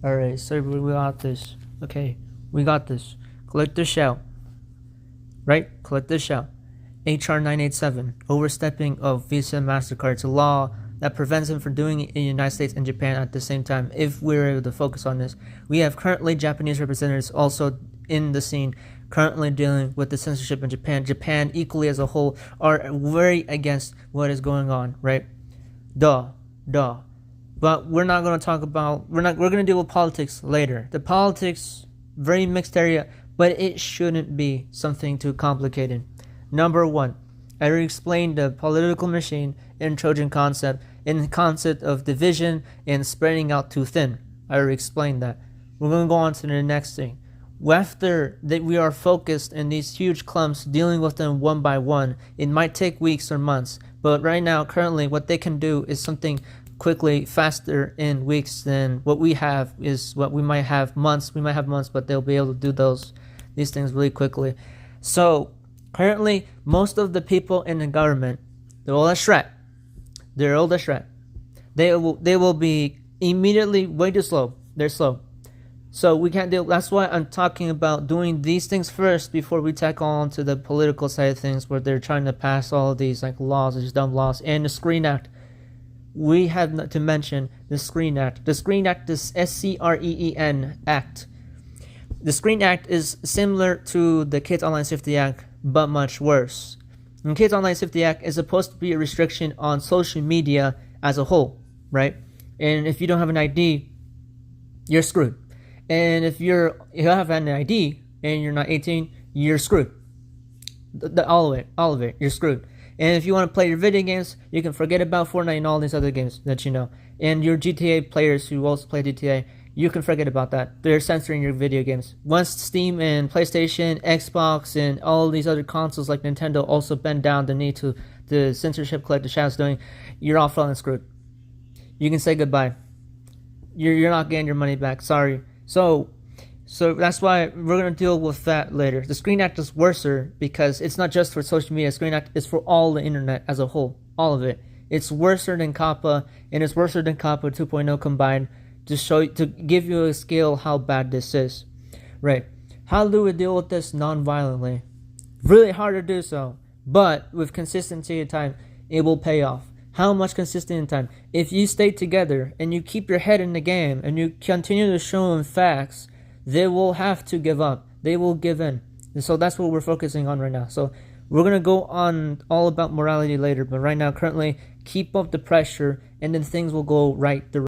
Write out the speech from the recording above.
Alright, so we got this. Okay, we got this. Collect the shell. Right? Collect the shell. HR 987, overstepping of Visa and MasterCard. It's a law that prevents them from doing it in the United States and Japan at the same time, if we're able to focus on this. We have currently Japanese representatives also in the scene, currently dealing with the censorship in Japan. Japan, equally as a whole, are very against what is going on, right? Duh. But we're not going to talk about, we're going to deal with politics later. The politics, very mixed area, but it shouldn't be something too complicated. Number one, I already explained the political machine and Trojan concept, and the concept of division and spreading out too thin. I already explained that. We're going to go on to the next thing. After that, we are focused in these huge clumps, dealing with them one by one. It might take weeks or months, but right now, currently, what they can do is something quickly, faster in weeks than what we have is what we might have months. We might have months, but they'll be able to do these things really quickly. So currently, most of the people in the government, they're all a threat. They will be immediately way too slow. They're slow. So we can't do. That's why I'm talking about doing these things first before we tackle on to the political side of things, where they're trying to pass all of these like laws, these dumb laws, and the Screen Act. We have to mention the Screen Act. The Screen Act is SCREEN Act. The Screen Act is similar to the Kids Online Safety Act, but much worse. The Kids Online Safety Act is supposed to be a restriction on social media as a whole, right? And if you don't have an ID, you're screwed. And if you have an ID and you're not 18, you're screwed. All of it, you're screwed. And if you want to play your video games, you can forget about Fortnite and all these other games that you know. And your GTA players who also play GTA, you can forget about that. They're censoring your video games. Once Steam and PlayStation, Xbox, and all these other consoles like Nintendo also bend down the knee to the censorship collect the shadows doing, you're all fucking screwed. You can say goodbye. You're not getting your money back. Sorry. So that's why we're going to deal with that later. The Screen Act is worser because it's not just for social media. The Screen Act is for all the internet as a whole. All of it. It's worser than COPPA, and it's worser than COPPA 2.0 combined to give you a scale how bad this is. Right. How do we deal with this non-violently? Really hard to do so, but with consistency and time, it will pay off. How much consistency in time? If you stay together and you keep your head in the game and you continue to show them facts, they will have to give up. They will give in. And so that's what we're focusing on right now. So we're going to go on all about morality later, but right now, currently, keep up the pressure and then things will go right the